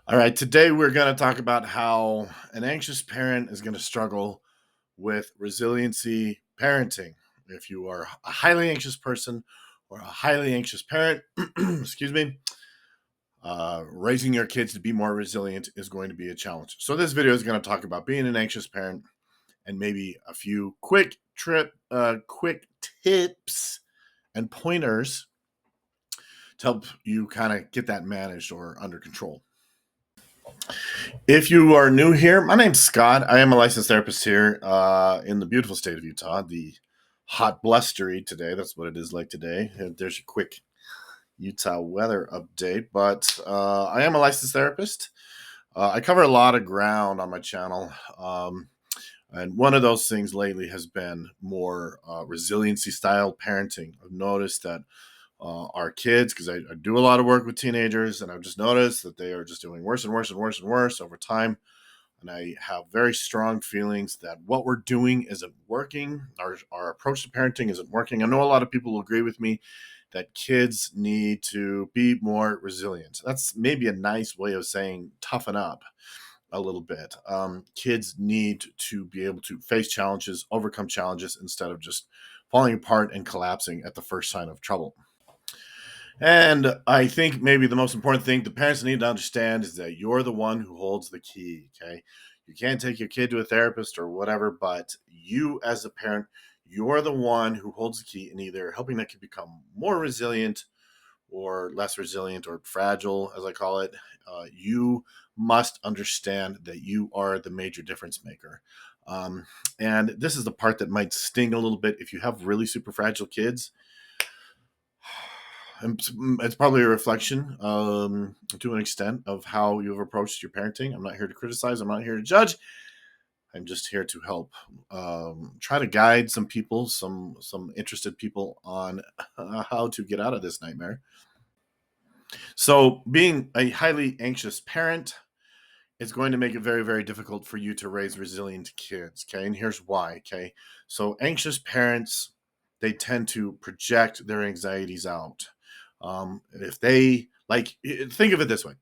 All right, today we're going to talk about how an anxious parent is going to struggle with resiliency parenting. If you are a highly anxious person or a highly anxious parent, excuse me, raising your kids to be more resilient is going to be a challenge. So this video is going to talk about being an anxious parent and maybe a few quick tips and pointers to help you kind of get that managed or under control. If you are new here, my name's Scott. I am a licensed therapist here in the beautiful state of Utah. The hot blustery today. That's what it is like today. There's a quick Utah weather update. But I am a licensed therapist. I cover a lot of ground on my channel. And one of those things lately has been more resiliency style parenting. I've noticed that our kids, because I do a lot of work with teenagers, and I've just noticed that they are just doing worse and worse and worse and worse over time. And I have very strong feelings that what we're doing isn't working. Our approach to parenting isn't working. I know a lot of people will agree with me that kids need to be more resilient. That's maybe a nice way of saying toughen up a little bit. Kids need to be able to face challenges, overcome challenges, instead of just falling apart and collapsing at the first sign of trouble. And I think maybe the most important thing the parents need to understand is that you're the one who holds the key. Okay. You can't take your kid to a therapist or whatever, but you as a parent, you're the one who holds the key in either helping that kid become more resilient or less resilient or fragile, as I call it. You must understand that you are the major difference maker. And this is the part that might sting a little bit if you have really super fragile kids. And it's probably a reflection to an extent of how you've approached your parenting. I'm not here to criticize. I'm not here to judge. I'm just here to help try to guide some people, some interested people on how to get out of this nightmare. So being a highly anxious parent is going to make it very, very difficult for you to raise resilient kids. Okay. And here's why. Okay. So anxious parents, they tend to project their anxieties out. If they think of it this way,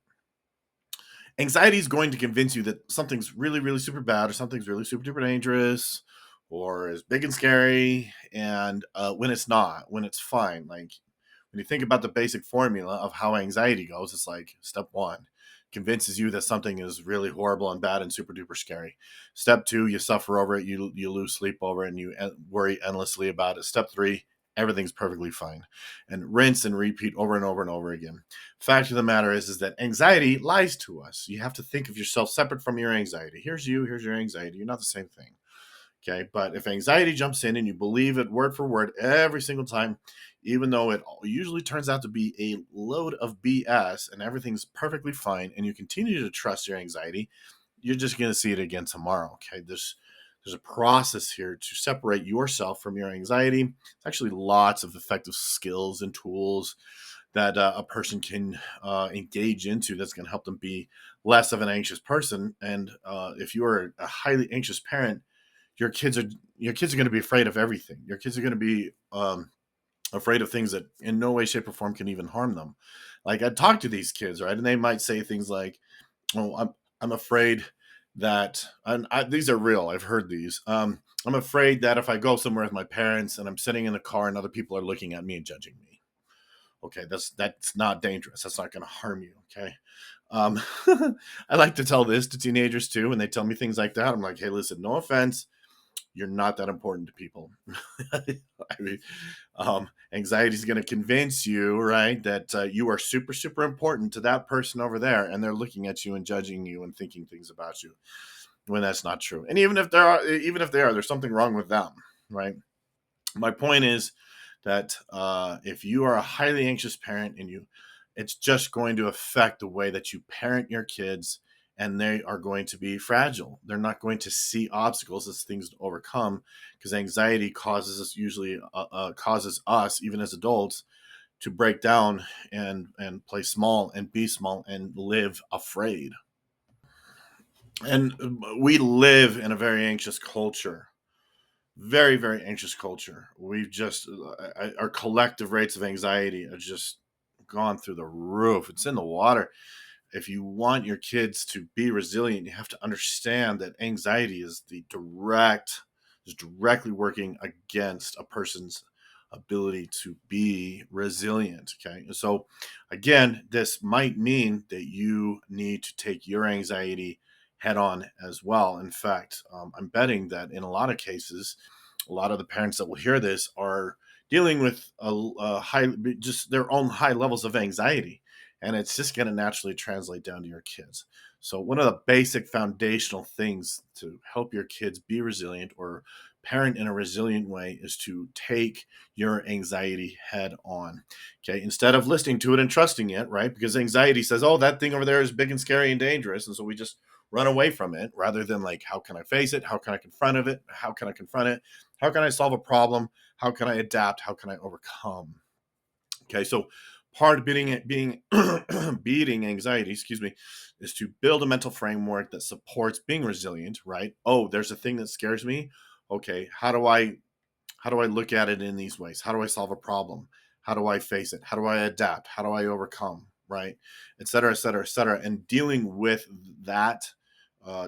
anxiety is going to convince you that something's really, really super bad or something's really super duper dangerous or is big and scary. And when it's not, when it's fine, like when you think about the basic formula of how anxiety goes, it's like step one convinces you that something is really horrible and bad and super duper scary. Step two, you suffer over it, you lose sleep over it, and you worry endlessly about it. Step three, everything's perfectly fine, and rinse and repeat over and over and over again. Fact of the matter is that anxiety lies to us. You have to think of yourself separate from your anxiety. Here's you, here's your anxiety. You're not the same thing. Okay. But if anxiety jumps in and you believe it word for word every single time, even though it usually turns out to be a load of BS and everything's perfectly fine, and you continue to trust your anxiety, you're just going to see it again tomorrow. Okay. There's a process here to separate yourself from your anxiety. It's actually lots of effective skills and tools that a person can engage into that's going to help them be less of an anxious person. And if you are a highly anxious parent, your kids are your kids are going to be afraid of everything. Your kids are going to be afraid of things that in no way, shape, or form can even harm them. Like I talk to these kids, right, and they might say things like, "Oh, I'm afraid that," and these are real. I've heard these. I'm afraid that if I go somewhere with my parents and I'm sitting in the car and other people are looking at me and judging me. Okay, that's not dangerous. That's not going to harm you. Okay. Um, I like to tell this to teenagers too, when they tell me things like that. I'm like, hey, listen, no offense, you're not that important to people. I mean, anxiety is going to convince you, right, that you are super, super important to that person over there, and they're looking at you and judging you and thinking things about you when that's not true. And even if they are, there's something wrong with them, right? My point is that if you are a highly anxious parent and it's just going to affect the way that you parent your kids, and they are going to be fragile. They're not going to see obstacles as things to overcome, because anxiety causes us, even as adults, to break down and play small and be small and live afraid. And we live in a very anxious culture, very, very anxious culture. We've just our collective rates of anxiety are just gone through the roof. It's in the water. if you want your kids to be resilient, you have to understand that anxiety is directly working against a person's ability to be resilient. Okay. And so again, this might mean that you need to take your anxiety head on as well. In fact, I'm betting that in a lot of cases, a lot of the parents that will hear this are dealing with a high, just their own high levels of anxiety, and it's just going to naturally translate down to your kids. So one of the basic foundational things to help your kids be resilient or parent in a resilient way is to take your anxiety head on. Okay, instead of listening to it and trusting it, right? Because anxiety says, "Oh, that thing over there is big and scary and dangerous," and so we just run away from it rather than like, how can I face it? How can I confront it? How can I confront it? How can I solve a problem? How can I adapt? How can I overcome? Okay, so part of being beating anxiety, excuse me, is to build a mental framework that supports being resilient. Right? Oh, there's a thing that scares me. Okay, how do I look at it in these ways? How do I solve a problem? How do I face it? How do I adapt? How do I overcome? Right? Et cetera, et cetera, et cetera. And dealing with that,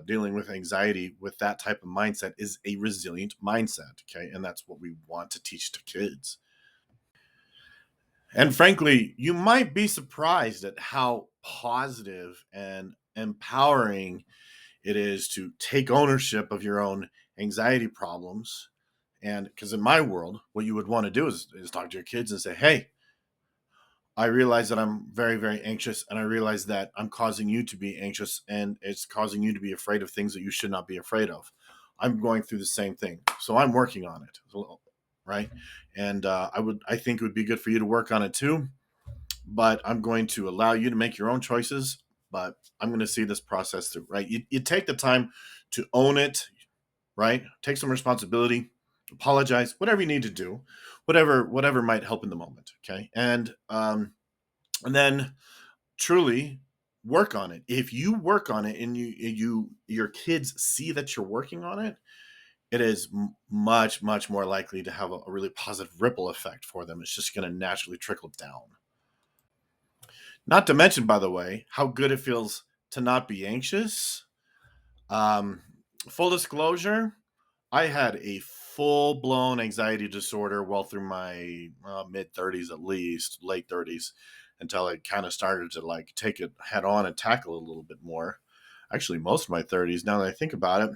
dealing with anxiety with that type of mindset is a resilient mindset. Okay. And that's what we want to teach to kids. And frankly, you might be surprised at how positive and empowering it is to take ownership of your own anxiety problems. And because in my world, what you would want to do is talk to your kids and say, "Hey, I realize that I'm very, very anxious, and I realize that I'm causing you to be anxious, and it's causing you to be afraid of things that you should not be afraid of. I'm going through the same thing, so I'm working on it, right? And I think it would be good for you to work on it too. But I'm going to allow you to make your own choices. But I'm going to see this process through, right? You take the time to own it, right? Take some responsibility, apologize, whatever you need to do, whatever might help in the moment, okay? And then truly work on it. If you work on it and your kids see that you're working on it, it is much more likely to have a really positive ripple effect for them. It's just going to naturally trickle down. Not to mention, by the way, how good it feels to not be anxious. Um, Full disclosure, I had a full blown anxiety disorder well through my mid 30s, at least late 30s, until I kind of started to like take it head on and tackle it a little bit more. Actually, most of my 30s, now that I think about it,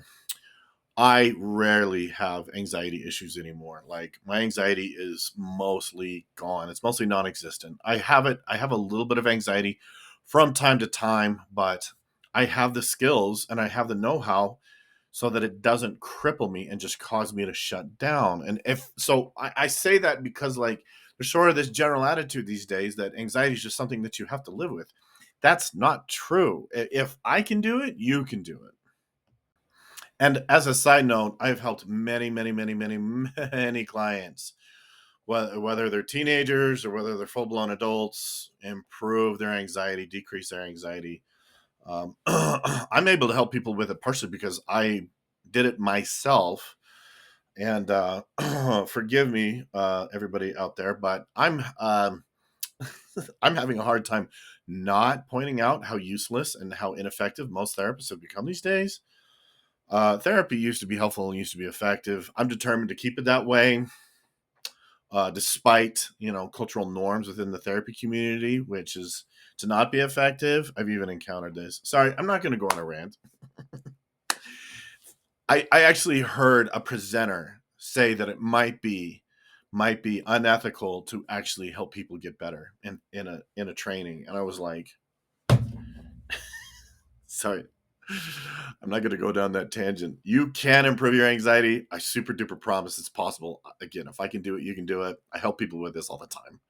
I rarely have anxiety issues anymore. Like my anxiety is mostly gone. It's mostly non-existent. I have a little bit of anxiety from time to time, but I have the skills and I have the know-how so that it doesn't cripple me and just cause me to shut down. And if so, I say that because like there's sort of this general attitude these days that anxiety is just something that you have to live with. That's not true. If I can do it, you can do it. And as a side note, I've helped many clients, whether they're teenagers or whether they're full blown adults, improve their anxiety, decrease their anxiety. I'm able to help people with it partially because I did it myself. And forgive me, everybody out there, but I'm having a hard time not pointing out how useless and how ineffective most therapists have become these days. Therapy used to be helpful and used to be effective. I'm determined to keep it that way, despite cultural norms within the therapy community, which is to not be effective. I've even encountered this. Sorry, I'm not going to go on a rant. I actually heard a presenter say that it might be unethical to actually help people get better in a training, and I was like, sorry, I'm not going to go down that tangent. You can improve your anxiety. I super duper promise it's possible. Again, if I can do it, you can do it. I help people with this all the time.